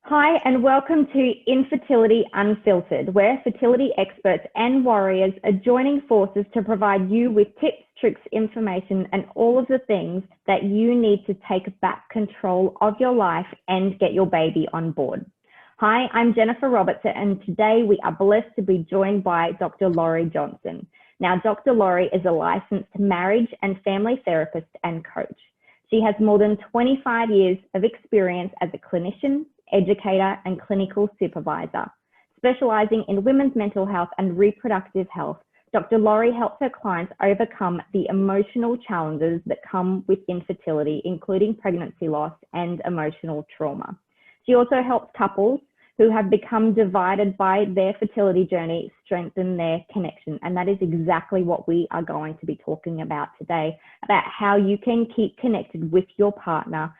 Hi, and welcome to Infertility Unfiltered, where fertility experts and warriors are joining forces to provide you with tips, tricks, information, and all of the things that you need to take back control of your life and get your baby on board. Hi, I'm Jennifer Robertson, and today we are blessed to be joined by Dr. Laurie Johnson. Now, Dr. Laurie is a licensed marriage and family therapist and coach. She has more than 25 years of experience as a clinician, educator, and clinical supervisor. Specializing in women's mental health and reproductive health, Dr. Laurie helps her clients overcome the emotional challenges that come with infertility, including pregnancy loss and emotional trauma. She also helps couples who have become divided by their fertility journey strengthen their connection. And that is exactly what we are going to be talking about today, about how you can keep connected with your partner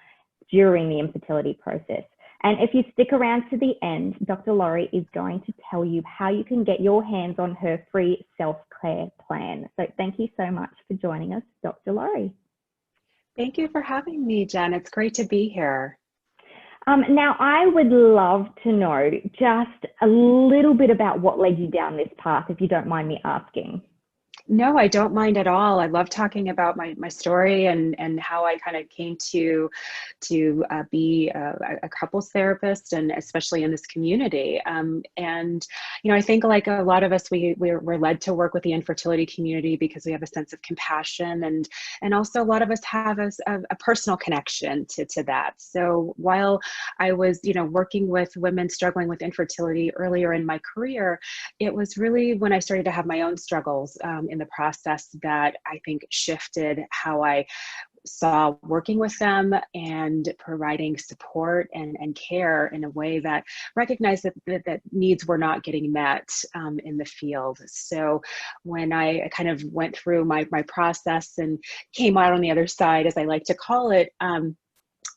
during the infertility process. And if you stick around to the end, Dr. Laurie is going to tell you how you can get your hands on her free self-care plan. So thank you so much for joining us, Dr. Laurie. Thank you for having me, Jen. It's great to be here. Now, I would love to know just a little bit about what led you down this path, if you don't mind me asking. No, I don't mind at all. I love talking about my story and how I kind of came to be a couples therapist, and especially in this community. And I think like a lot of us, we're led to work with the infertility community because we have a sense of compassion, and also a lot of us have a personal connection to that. So while I was working with women struggling with infertility earlier in my career, it was really when I started to have my own struggles in the process that I think shifted how I saw working with them and providing support and care in a way that recognized that needs were not getting met in the field. So when I kind of went through my process and came out on the other side, as I like to call it,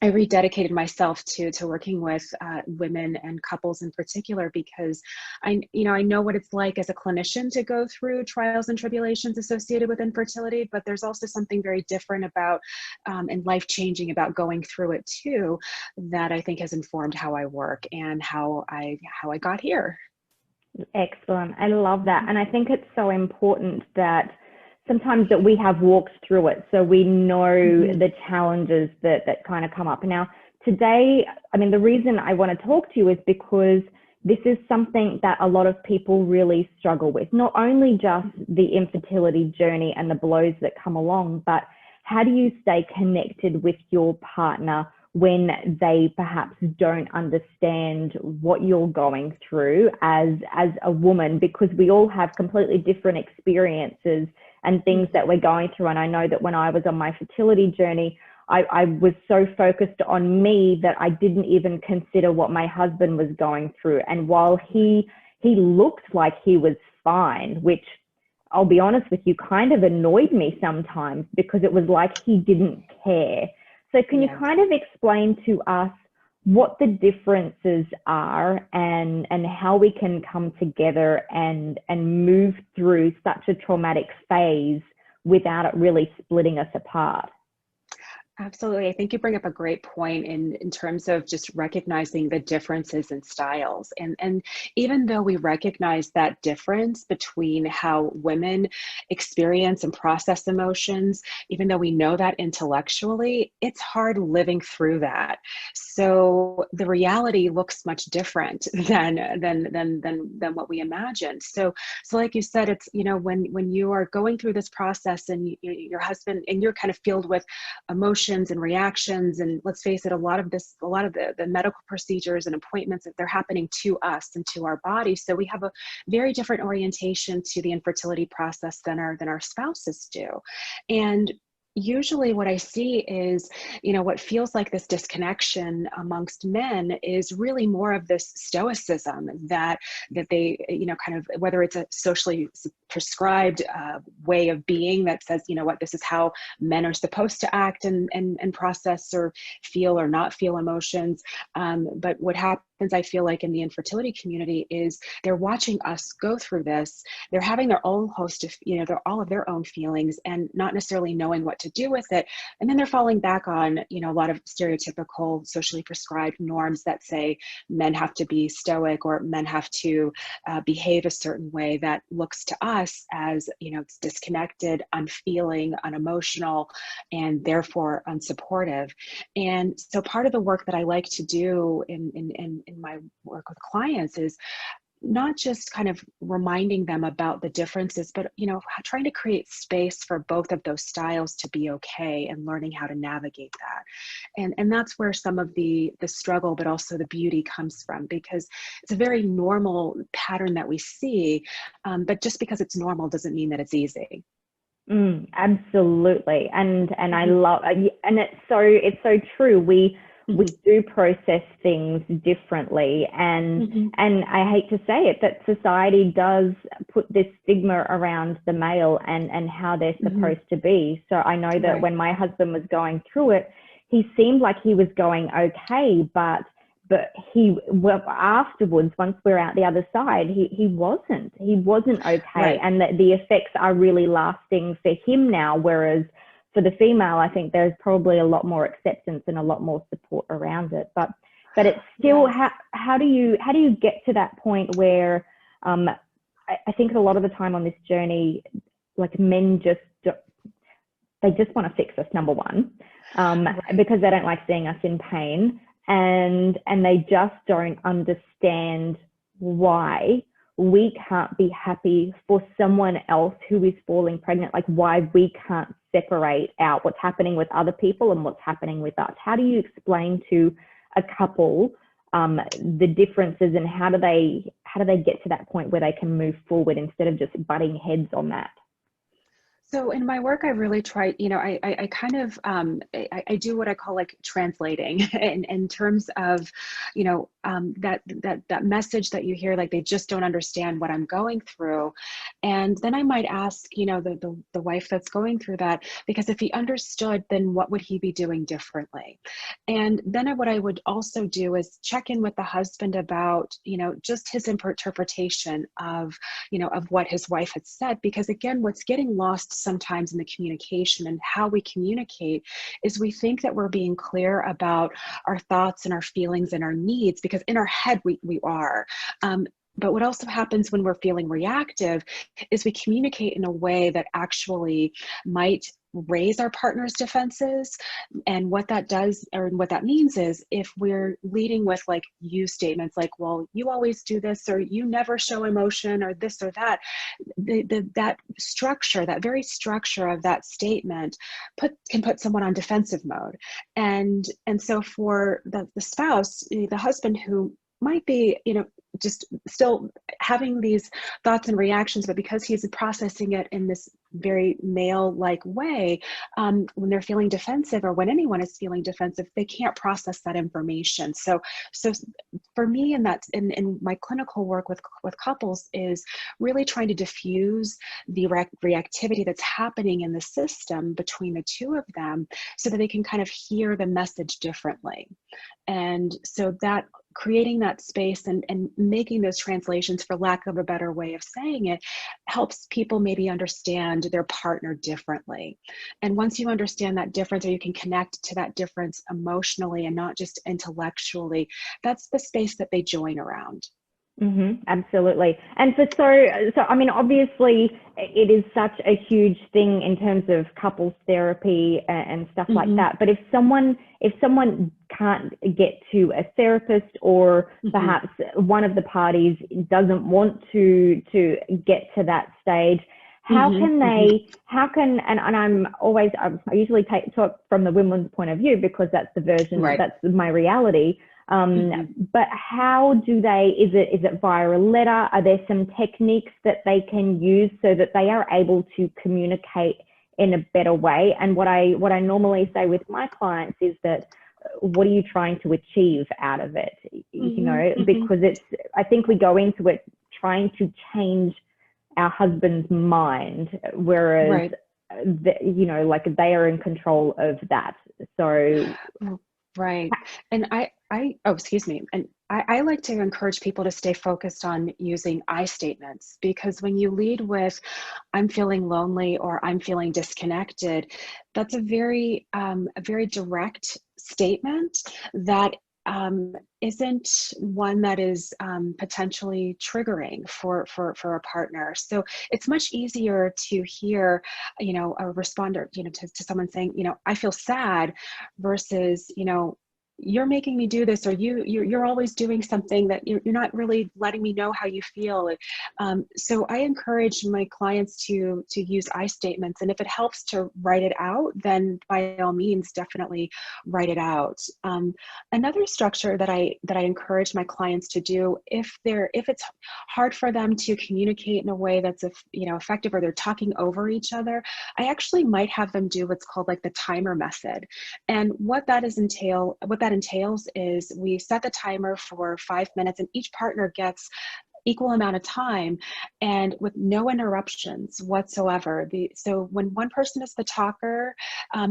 I rededicated myself to working with women and couples in particular, because I know what it's like as a clinician to go through trials and tribulations associated with infertility, but there's also something very different about and life-changing about going through it too, that I think has informed how I work and how I got here. Excellent. I love that. And I think it's so important that sometimes that we have walked through it, so we know the challenges that kind of come up. Now, today, the reason I want to talk to you is because this is something that a lot of people really struggle with, not only just the infertility journey and the blows that come along, but how do you stay connected with your partner when they perhaps don't understand what you're going through as a woman, because we all have completely different experiences and things that we're going through. And I know that when I was on my fertility journey, I was so focused on me that I didn't even consider what my husband was going through. And while he looked like he was fine, which I'll be honest with you, kind of annoyed me sometimes, because it was like he didn't care. So can you kind of explain to us what the differences are and how we can come together and move through such a traumatic phase without it really splitting us apart? Absolutely. I think you bring up a great point in terms of just recognizing the differences in styles. And even though we recognize that difference between how women experience and process emotions, even though we know that intellectually, it's hard living through that. So the reality looks much different than what we imagined. So like you said, it's, when you are going through this process and your husband, and you're kind of filled with emotions and reactions, and let's face it, a lot of the medical procedures and appointments, that they're happening to us and to our body. So we have a very different orientation to the infertility process than our spouses do. And usually what I see is, what feels like this disconnection amongst men is really more of this stoicism that they, kind of, whether it's a socially prescribed way of being that says, this is how men are supposed to act and process or feel or not feel emotions. But what happens happens, I feel like, in the infertility community is they're watching us go through this. They're having their own host of, all of their own feelings and not necessarily knowing what to do with it. And then they're falling back on, a lot of stereotypical socially prescribed norms that say men have to be stoic or men have to behave a certain way that looks to us as, it's disconnected, unfeeling, unemotional, and therefore unsupportive. And so part of the work that I like to do in my work with clients is not just kind of reminding them about the differences, but, trying to create space for both of those styles to be okay and learning how to navigate that. And that's where some of the struggle, but also the beauty comes from, because it's a very normal pattern that we see. But just because it's normal doesn't mean that it's easy. Absolutely. And I love, and it's so true. We do process things differently, and I hate to say it, that society does put this stigma around the male and how they're supposed to be. So I know that when my husband was going through it, he seemed like he was going okay, but afterwards, once we're out the other side, he wasn't okay. And the effects are really lasting for him now, whereas for the female, I think there's probably a lot more acceptance and a lot more support around it. But it's still, how do you get to that point where I think a lot of the time on this journey, like, men they just want to fix us, number one, because they don't like seeing us in pain, and they just don't understand why we can't be happy for someone else who is falling pregnant, like why we can't separate out what's happening with other people and what's happening with us. How do you explain to a couple the differences, and how do they get to that point where they can move forward instead of just butting heads on that? So in my work, I really try, I kind of, I do what I call like translating in terms of, that message that you hear, like they just don't understand what I'm going through. And then I might ask, the wife that's going through that, because if he understood, then what would he be doing differently? And then what I would also do is check in with the husband about, just his interpretation of what his wife had said, because again, what's getting lost sometimes in the communication and how we communicate is we think that we're being clear about our thoughts and our feelings and our needs, because in our head we are. But what also happens when we're feeling reactive is we communicate in a way that actually might raise our partner's defenses. And what that does, or what that means, is if we're leading with like you statements like, well, you always do this, or you never show emotion, or this or that, that structure, that very structure of that statement can put someone on defensive mode. And so for the spouse, the husband who might be, just still having these thoughts and reactions, but because he's processing it in this very male-like way, when they're feeling defensive, or when anyone is feeling defensive, they can't process that information. So for me, in my clinical work with couples, is really trying to diffuse the reactivity that's happening in the system between the two of them, so that they can kind of hear the message differently. And so that creating that space and making those translations, for lack of a better way of saying it, helps people maybe understand their partner differently. And once you understand that difference, or you can connect to that difference emotionally and not just intellectually, that's the space that they join around. Absolutely. And so I mean, obviously it is such a huge thing in terms of couples therapy and stuff like that. But if someone can't get to a therapist, or perhaps one of the parties doesn't want to get to that stage, how can I usually talk from the women's point of view, because that's the version, that's my reality. But how do they, is it via a letter? Are there some techniques that they can use so that they are able to communicate in a better way? And what I normally say with my clients is that, what are you trying to achieve out of it? Because I think we go into it trying to change our husband's mind, whereas like they are in control of that. So right. And excuse me. And I like to encourage people to stay focused on using I statements, because when you lead with, I'm feeling lonely or I'm feeling disconnected, that's a very direct statement that isn't one that is potentially triggering for a partner. So it's much easier to hear, a responder, to someone saying, I feel sad, versus, you're making me do this, or you're always doing something that you're not really letting me know how you feel. So I encourage my clients to use I statements, and if it helps to write it out, then by all means, definitely write it out. Another structure that I encourage my clients to do, if it's hard for them to communicate in a way that's effective, or they're talking over each other, I actually might have them do what's called like the timer method. And what that entails is we set the timer for 5 minutes, and each partner gets equal amount of time and with no interruptions whatsoever. So when one person is the talker,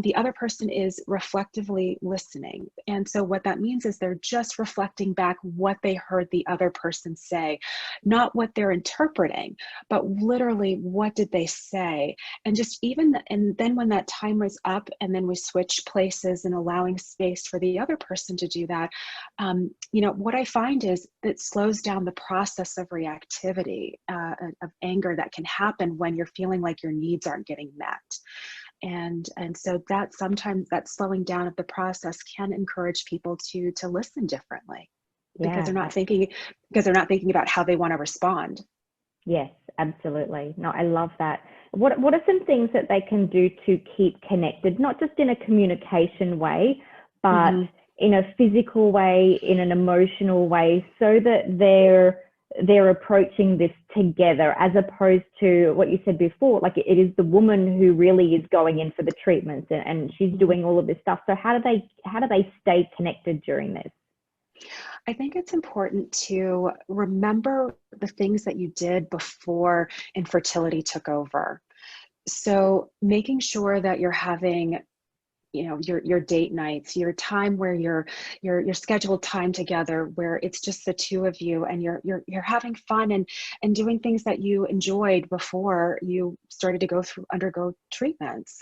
the other person is reflectively listening. And so what that means is they're just reflecting back what they heard the other person say, not what they're interpreting, but literally what did they say. And and then when that timer is up and then we switch places and allowing space for the other person to do that, what I find is it slows down the process of reactivity, of anger that can happen when you're feeling like your needs aren't getting met. And so that sometimes that slowing down of the process can encourage people to listen differently, because they're not thinking about how they want to respond. Yes, absolutely. No, I love that. What are some things that they can do to keep connected, not just in a communication way, but in a physical way, in an emotional way, so that they're approaching this together, as opposed to what you said before, like it is the woman who really is going in for the treatments and she's doing all of this stuff. So how do they stay connected during this? I think it's important to remember the things that you did before infertility took over. So making sure that you're having your date nights, your time where your scheduled time together, where it's just the two of you and you're having fun and doing things that you enjoyed before you started to undergo treatments.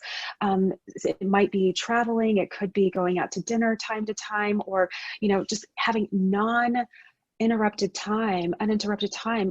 It might be traveling, it could be going out to dinner time to time, or just having uninterrupted time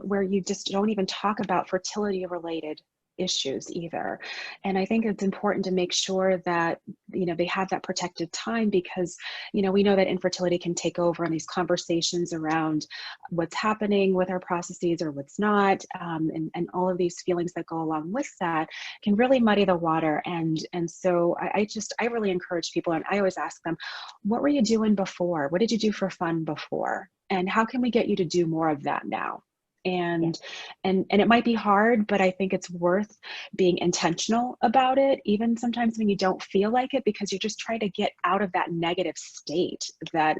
where you just don't even talk about fertility related issues either. And I think it's important to make sure that they have that protected time, because we know that infertility can take over, and these conversations around what's happening with our processes or what's not, and all of these feelings that go along with that can really muddy the water. And so I really encourage people, and I always ask them, what were you doing before? What did you do for fun before? And how can we get you to do more of that now? And it might be hard, but I think it's worth being intentional about it, even sometimes when you don't feel like it, because you're just trying to get out of that negative state that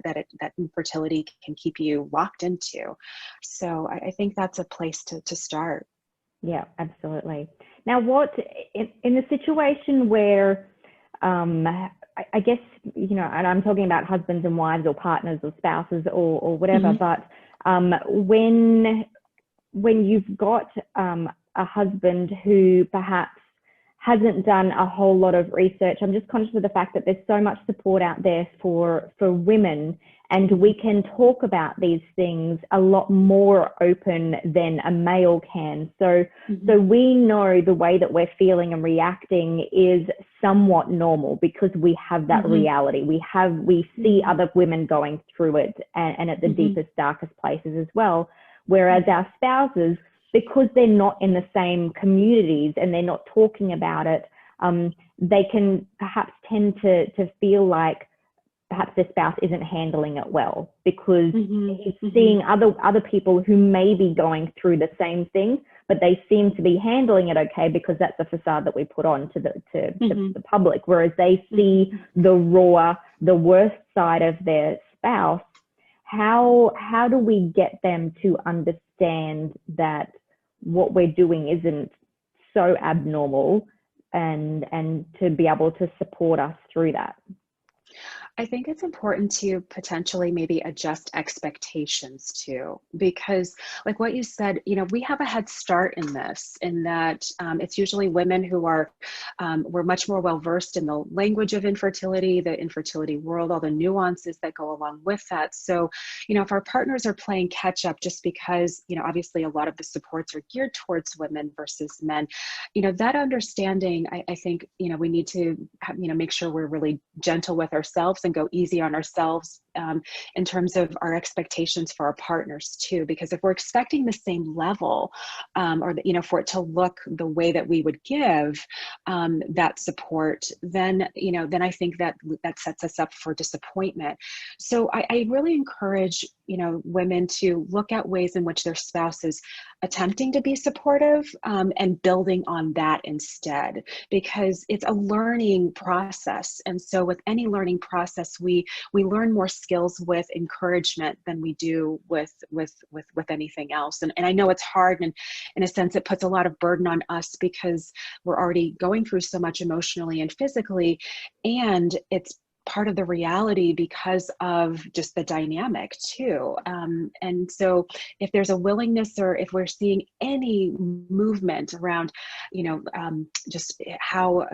infertility can keep you locked into. So I think that's a place to start. Yeah, absolutely. Now, what in the situation where, I guess, and I'm talking about husbands and wives or partners or spouses or whatever, but when you've got a husband who perhaps hasn't done a whole lot of research, I'm just conscious of the fact that there's so much support out there for women, and we can talk about these things a lot more open than a male can. So we know the way that we're feeling and reacting is somewhat normal, because we have that reality. We see other women going through it, and at the deepest, darkest places as well. Whereas our spouses, because they're not in the same communities and they're not talking about it, they can perhaps tend to feel like perhaps their spouse isn't handling it well, because he's seeing other people who may be going through the same thing, but they seem to be handling it okay, because that's the facade that we put on to the public. Whereas they see the raw, the worst side of their spouse. How do we get them to understand that what we're doing isn't so abnormal, and to be able to support us through that? I think it's important to potentially maybe adjust expectations too, because like what you said, we have a head start in this, in that it's usually women who are, we're much more well versed in the language of infertility, the infertility world, all the nuances that go along with that. So, if our partners are playing catch up just because, obviously a lot of the supports are geared towards women versus men, that understanding, I think, we need to, make sure we're really gentle with ourselves and go easy on ourselves in terms of our expectations for our partners too. Because if we're expecting the same level, or for it to look the way that we would give that support, then I think that sets us up for disappointment. So I really encourage women to look at ways in which their spouse is attempting to be supportive, and building on that instead, because it's a learning process. And so with any learning process, we learn more skills with encouragement than we do with anything else. And I know it's hard, and in a sense, it puts a lot of burden on us because we're already going through so much emotionally and physically, and it's part of the reality because of just the dynamic too. And so if there's a willingness, or if we're seeing any movement around, just how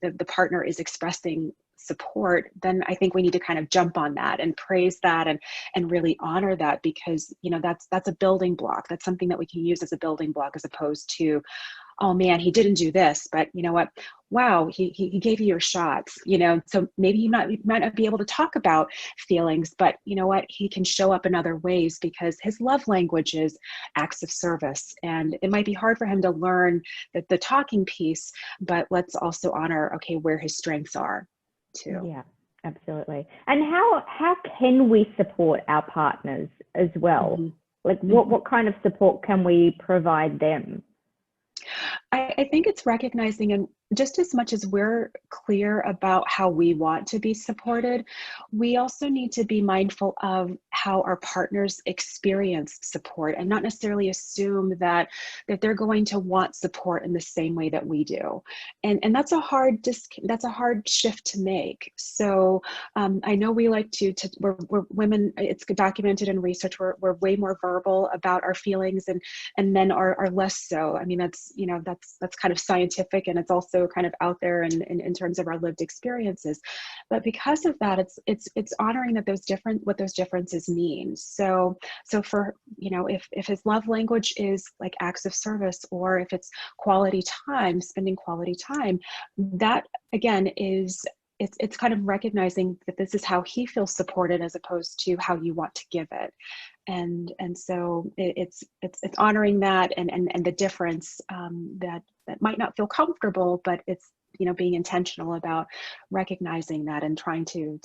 the partner is expressing support, then I think we need to kind of jump on that and praise that, and really honor that, because that's a building block. That's something that we can use as a building block, as opposed to, oh man, he didn't do this, but you know what? Wow, he gave you your shots, so maybe you might not be able to talk about feelings, but you know what? He can show up in other ways because his love language is acts of service. And it might be hard for him to learn the talking piece, but let's also honor, okay, where his strengths are too. Yeah, absolutely. And how can we support our partners as well? Mm-hmm. Like what kind of support can we provide them? I think it's recognizing, and just as much as we're clear about how we want to be supported, we also need to be mindful of how our partners experience support, and not necessarily assume that they're going to want support in the same way that we do. And that's a hard shift to make. So I know we like to we're women, it's documented in research, we're way more verbal about our feelings, and men are less so. I mean, that's kind of scientific, and it's also kind of out there in terms of our lived experiences. But because of that, it's honoring that what those differences mean. So for, if his love language is like acts of service, or if it's quality time, spending quality time, that again is, it's kind of recognizing that this is how he feels supported, as opposed to how you want to give it. And so it's honoring that, and the difference, that might not feel comfortable, but it's, being intentional about recognizing that and trying to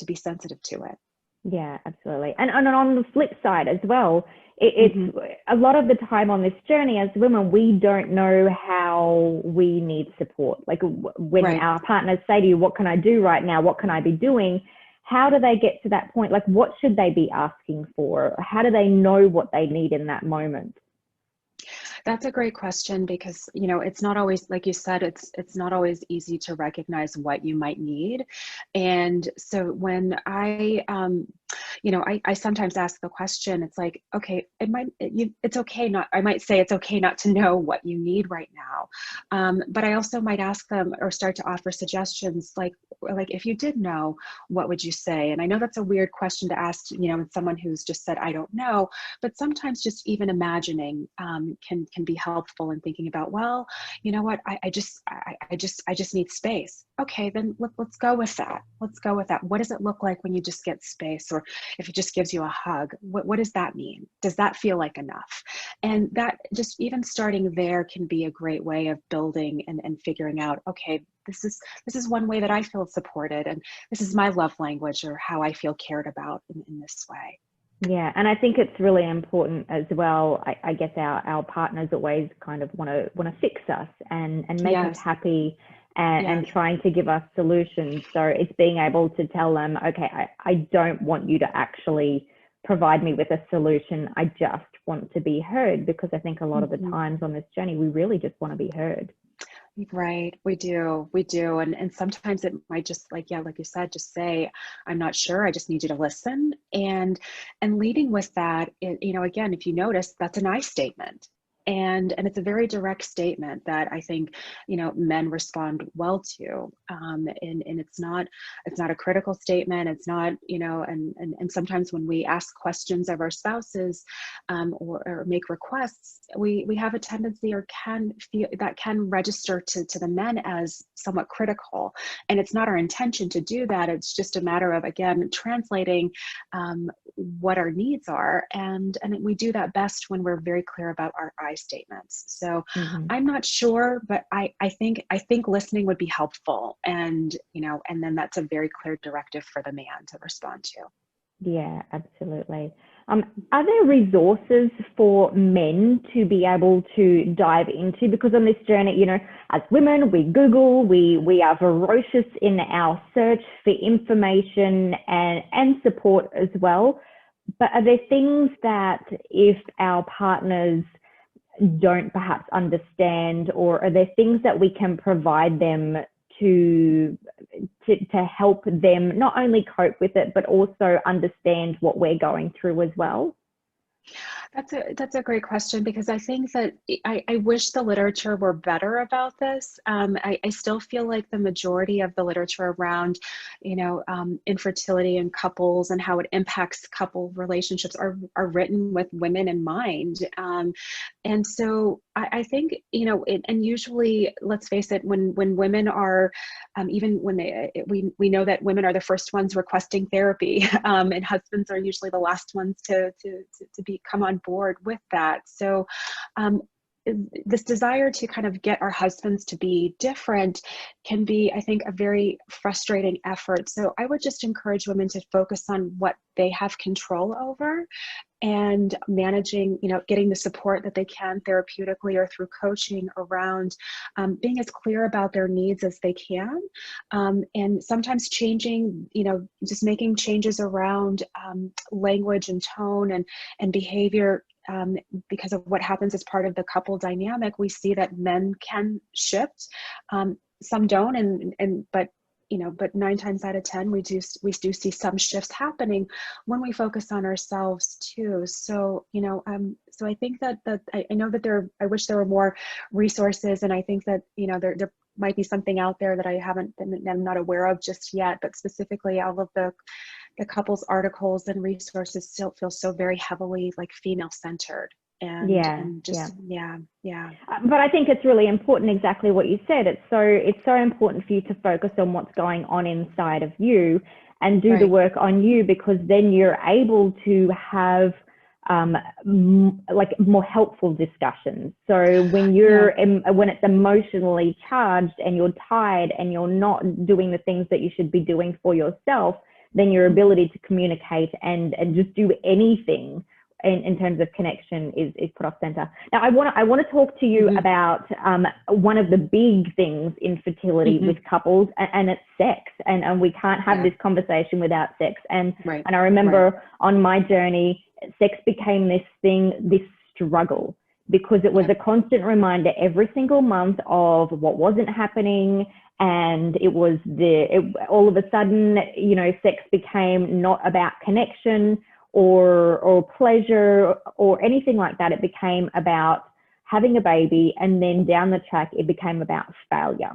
be sensitive to it. Yeah, absolutely. And on the flip side as well, it's Mm-hmm. a lot of the time on this journey as women, we don't know how we need support. Like when Right. our partners say to you, what can I do right now? What can I be doing? How do they get to that point? Like, what should they be asking for? How do they know what they need in that moment? That's a great question, because it's not always, like you said, it's not always easy to recognize what you might need. And so when I sometimes ask the question, it's like, okay, it's okay not, I might say it's okay not to know what you need right now. But I also might ask them, or start to offer suggestions, like if you did know, what would you say? And I know that's a weird question to ask, someone who's just said, I don't know, but sometimes just even imagining can be helpful in thinking about, well, you know what, I just need space. Okay, then let's go with that. Let's go with that. What does it look like when you just get space? Or if it just gives you a hug, what does that mean? Does that feel like enough? And that, just even starting there, can be a great way of building and figuring out, okay, this is one way that I feel supported, and this is my love language, or how I feel cared about in this way. Yeah, and I think it's really important as well. I guess our partners always kind of want to fix us and make us Yes. happy, and Yes. trying to give us solutions. So it's being able to tell them, okay, I don't want you to actually provide me with a solution. I just want to be heard, because I think a lot of the Mhm. times on this journey, we really just want to be heard. Right, we do, and sometimes it might just like, yeah, like you said, just say, "I'm not sure. I just need you to listen." And leading with that, again, if you notice, that's an I statement, and it's a very direct statement that I think men respond well to, and it's not a critical statement. It's not and sometimes when we ask questions of our spouses, or make requests, we have a tendency or can feel that can register to the men as somewhat critical. And it's not our intention to do that. It's just a matter of, again, translating what our needs are. And we do that best when we're very clear about our I statements. So Mhm. I'm not sure, but I think listening would be helpful. And then that's a very clear directive for the man to respond to. Yeah, absolutely. Are there resources for men to be able to dive into? Because on this journey, as women, we Google, we are ferocious in our search for information and support as well. But are there things that if our partners don't perhaps understand, or are there things that we can provide them to help them not only cope with it but also understand what we're going through as well? That's a great question, because I think that I wish the literature were better about this. I still feel like the majority of the literature around, infertility in couples and how it impacts couple relationships are written with women in mind. And so I think, and usually, let's face it, when women are, even when we know that women are the first ones requesting therapy, and husbands are usually the last ones to come on board with that. So um, this desire to kind of get our husbands to be different can be, I think, a very frustrating effort. So I would just encourage women to focus on what they have control over, and managing, getting the support that they can therapeutically or through coaching around being as clear about their needs as they can. And sometimes changing, just making changes around language and tone and behavior. Because of what happens as part of the couple dynamic, we see that men can shift. Some don't, but 9 times out of 10, we do see some shifts happening when we focus on ourselves too. So, so I think that I know that I wish there were more resources, and I think that, there might be something out there that I'm not aware of just yet, but specifically all of the couples articles and resources still feel so very heavily like female centered, Yeah, and yeah. just, yeah. But I think it's really important, exactly what you said. It's so important for you to focus on what's going on inside of you and do the Right. work on you, because then you're able to have like more helpful discussions. So when Yeah. when it's emotionally charged and you're tired and you're not doing the things that you should be doing for yourself, then your Mhm. ability to communicate and just do anything in terms of connection is put off center. Now, I want to talk to you Mhm. about one of the big things in fertility with Mhm. couples, and it's sex. And we can't have Yeah. this conversation without sex. And Right. I Right. remember on my journey, sex became this thing, this struggle, because it was Yep. a constant reminder every single month of what wasn't happening. And it was all of a sudden, sex became not about connection or pleasure or anything like that. It became about having a baby, and then down the track it became about failure.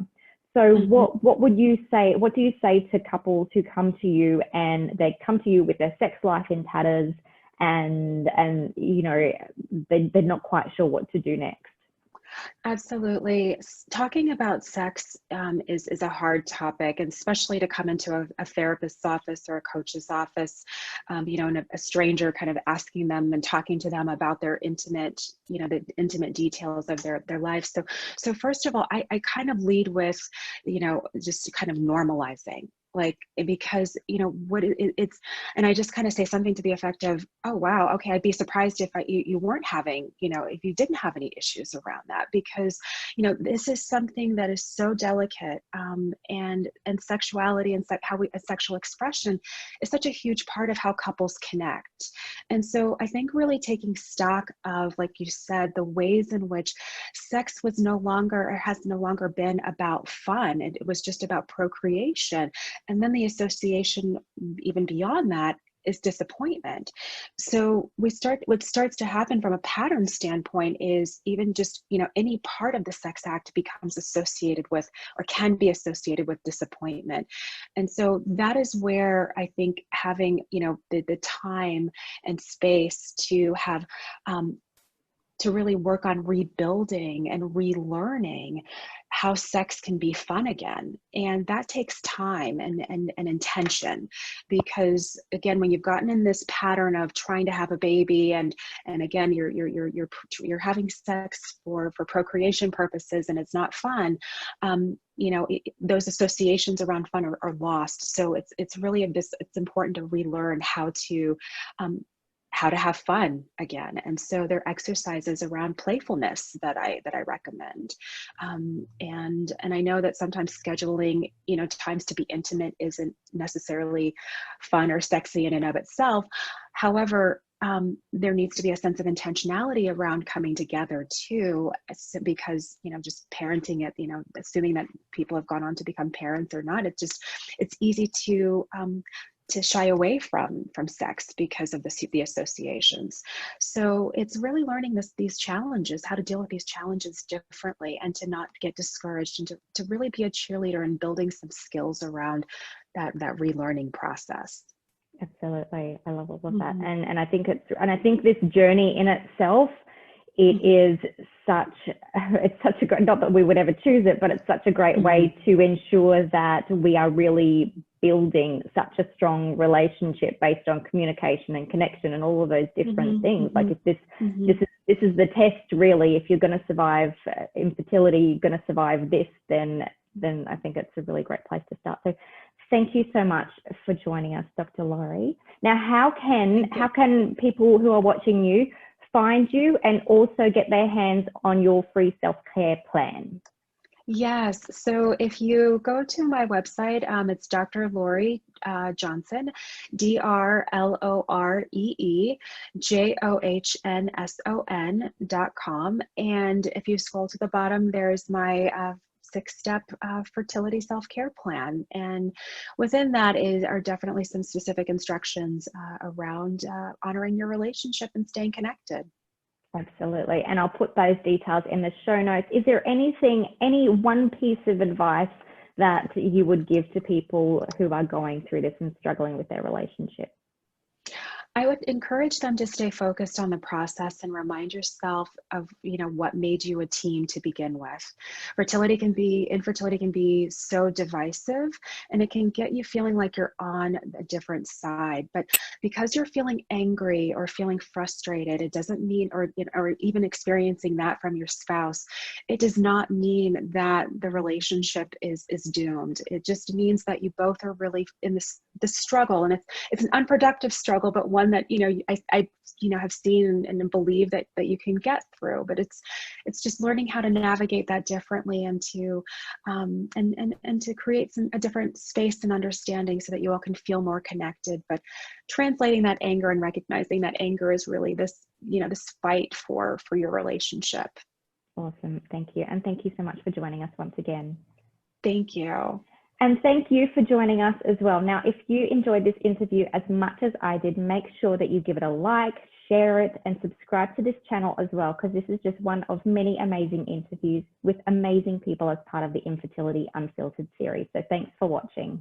So Mhm. what would you say, what do you say to couples who come to you and they come to you with their sex life in tatters, and they're not quite sure what to do next? Absolutely. Talking about sex is a hard topic, and especially to come into a therapist's office or a coach's office, and a stranger kind of asking them and talking to them about their the intimate details of their life. So first of all, I kind of lead with, just kind of normalizing. like, because, you know, it's, and I just kind of say something to the effect of, oh, wow, okay, I'd be surprised if you weren't having, you know, if you didn't have any issues around that, because, you know, this is something that is so delicate, and sexuality and sexual expression is such a huge part of how couples connect. And so I think really taking stock of, like you said, the ways in which sex was no longer, or has no longer been about fun. It was just about procreation. And then the association, even beyond that, is disappointment. So what starts to happen from a pattern standpoint is, even just, you know, any part of the sex act becomes associated with, or can be associated with, disappointment. And so that is where I think having, you know, the time and space to have, to really work on rebuilding and relearning how sex can be fun again. And that takes time and intention, because again, when you've gotten in this pattern of trying to have a baby, and again, you're having sex for procreation purposes, and it's not fun, you know, those associations around fun are lost. So it's really it's important to relearn how to have fun again. And so there are exercises around playfulness that I recommend. And I know that sometimes scheduling, you know, times to be intimate isn't necessarily fun or sexy in and of itself. However, there needs to be a sense of intentionality around coming together too, because, you know, just parenting it, you know, assuming that people have gone on to become parents or not, it's easy to shy away from sex because of the associations. So it's really learning these challenges, how to deal with these challenges differently, and to not get discouraged, and to really be a cheerleader and building some skills around that relearning process. Absolutely. I love all of that. And I think I think this journey in itself, it's such a great, not that we would ever choose it, but it's such a great way to ensure that we are really building such a strong relationship based on communication and connection and all of those different things. Like, if this is the test, really, if you're going to survive infertility, you're going to survive this, then I think it's a really great place to start. So thank you so much for joining us, Dr. Laurie. Now, how can people who are watching you find you and also get their hands on your free self-care plan? Yes. So if you go to my website, it's Dr. Laurie Johnson, DrLoreJohnson.com. And if you scroll to the bottom, there's my 6-step fertility self-care plan. And within that are definitely some specific instructions around honoring your relationship and staying connected. Absolutely. And I'll put those details in the show notes. Is there any one piece of advice that you would give to people who are going through this and struggling with their relationship? I would encourage them to stay focused on the process and remind yourself of, you know, what made you a team to begin with. Infertility can be so divisive, and it can get you feeling like you're on a different side. But because you're feeling angry or feeling frustrated, it doesn't mean, or even experiencing that from your spouse, it does not mean that the relationship is doomed. It just means that you both are really in this struggle, and it's an unproductive struggle, but one that, you know, I have seen and believe that you can get through. But it's just learning how to navigate that differently, and to to create a different space and understanding so that you all can feel more connected. But translating that anger and recognizing that anger is really this fight for your relationship. Awesome. Thank you. And thank you so much for joining us once again. Thank you. And thank you for joining us as well. Now, if you enjoyed this interview as much as I did, make sure that you give it a like, share it, and subscribe to this channel as well, because this is just one of many amazing interviews with amazing people as part of the Infertility Unfiltered series. So thanks for watching.